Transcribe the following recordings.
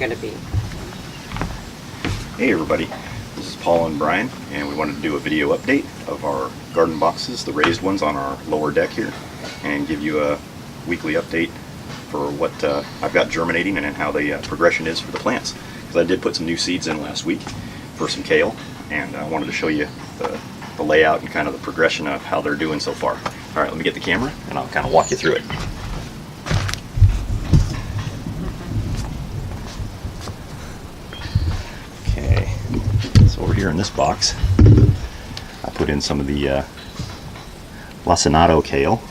going to be. Hey everybody, this is Paula and Brian, and we wanted to do a video update of our garden boxes, the raised ones on our lower deck here, and give you a weekly update for what I've got germinating and how the progression is for the plants. Because I did put some new seeds in last week for some kale, and I wanted to show you the layout and kind of the progression of how they're doing so far. Alright, let me get the camera and I'll kind of walk you through it. Okay, so over here in this box, I put in some of the lacinato kale,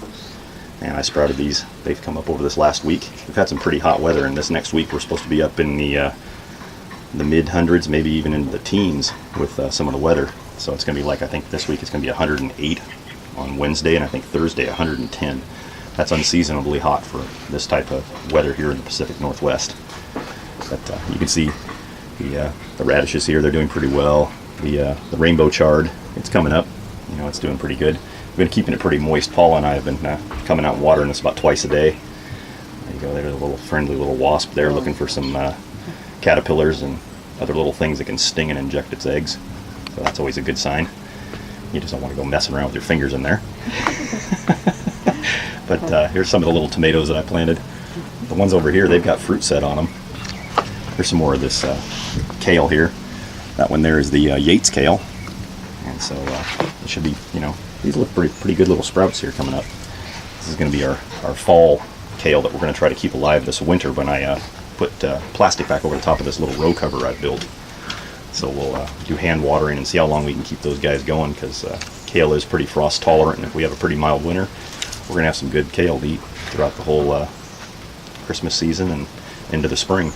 and I sprouted these. They've come up over this last week. We've had some pretty hot weather, and this next week we're supposed to be up in the mid hundreds, maybe even in the teens with some of the weather. So it's going to be like, I think this week it's going to be 108 on Wednesday, and I think Thursday 110. That's unseasonably hot for this type of weather here in the Pacific Northwest. But you can see the radishes here, they're doing pretty well. The rainbow chard, it's coming up. You know, it's doing pretty good. We've been keeping it pretty moist. Paula and I have been coming out and watering this about twice a day. There you go, there's a little friendly little wasp there looking for some caterpillars and other little things that can sting and inject its eggs. So that's always a good sign. You just don't want to go messing around with your fingers in there. But here's some of the little tomatoes that I planted. The ones over here, they've got fruit set on them. Here's some more of this kale here. That one there is the Yates kale. And so it should be, you know, these look pretty good little sprouts here coming up. This is going to be our fall kale that we're going to try to keep alive this winter when I put plastic back over the top of this little row cover I've built. So we'll do hand watering and see how long we can keep those guys going, because kale is pretty frost tolerant, and if we have a pretty mild winter, we're going to have some good kale to eat throughout the whole Christmas season and into the spring.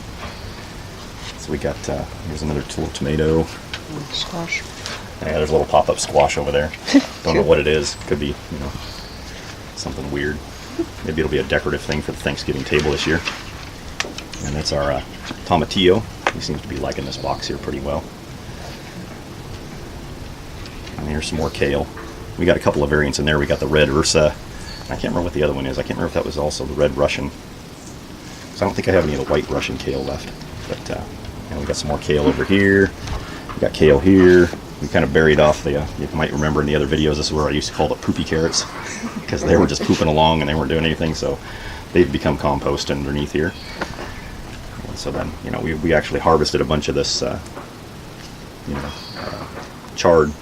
So we got, here's another little tomato. Squash. Yeah, there's a little pop-up squash over there. Don't know what it is. Could be, you know, something weird. Maybe it'll be a decorative thing for the Thanksgiving table this year. And that's our tomatillo. He seems to be liking this box here pretty well. And here's some more kale. We got a couple of variants in there. We got the red Ursa. I can't remember what the other one is. I can't remember if that was also the red Russian. So I don't think I have any of the white Russian kale left. But and we got some more kale over here. We got kale here. We kind of buried off the, you might remember in the other videos, this is where I used to call it poopy carrots, because they were just pooping along and they weren't doing anything, so they've become compost underneath here. And so then, you know, we actually harvested a bunch of this, you know, chard,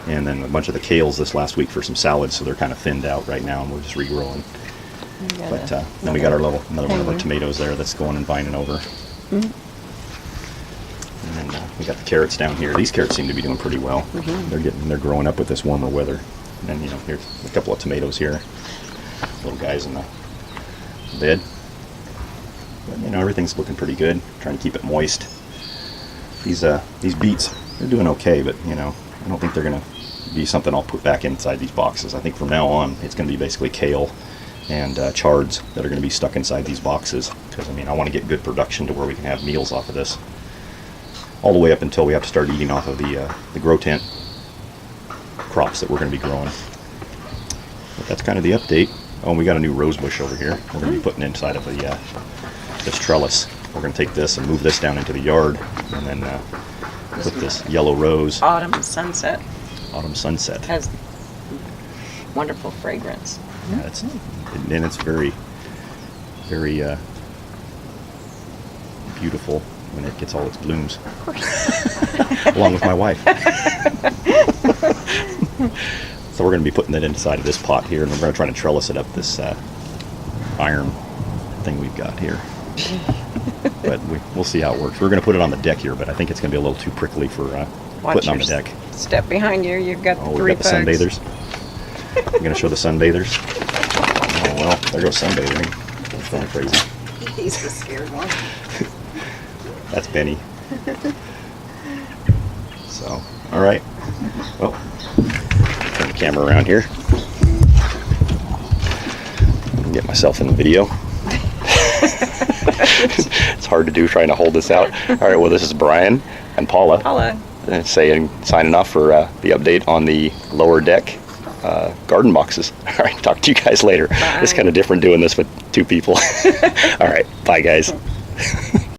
and then a bunch of the kales this last week for some salads, so they're kind of thinned out right now, and we're just regrowing. But then we got our another one of our tomatoes there that's going and vining over. Mm-hmm. And then we got the carrots down here. These carrots seem to be doing pretty well. Mm-hmm. They're growing up with this warmer weather. And then, you know, here's a couple of tomatoes here, little guys in the bed. But, you know, everything's looking pretty good. Trying to keep it moist. These beets, they're doing okay, but you know, I don't think they're gonna be something I'll put back inside these boxes. I think from now on it's gonna be basically kale and chards that are gonna be stuck inside these boxes, because I mean, I want to get good production to where we can have meals off of this, all the way up until we have to start eating off of the grow tent crops that we're going to be growing. But that's kind of the update. Oh, and we got a new rose bush over here. We're going to be putting inside of the this trellis. We're going to take this and move this down into the yard, and then put this yellow rose. Autumn sunset. Autumn sunset. Has wonderful fragrance. Yeah, it's very, very beautiful when it gets all its blooms. Along with my wife. So we're going to be putting that inside of this pot here, and we're going to try to trellis it up this iron thing we've got here. But we'll see how it works. We're going to put it on the deck here, but I think it's going to be a little too prickly for putting on the deck. Step behind you, you've got we've got the sunbathers. You're going to show the sunbathers? Oh, well, there goes sunbathing. That's kind of crazy. He's the scared one. That's Benny. So, all right. Well, turn the camera around here. Get myself in the video. It's hard to do trying to hold this out. All right, well, this is Brian and Paula. Signing off for the update on the lower deck garden boxes. All right, talk to you guys later. Bye. It's kind of different doing this with two people. All right, bye guys.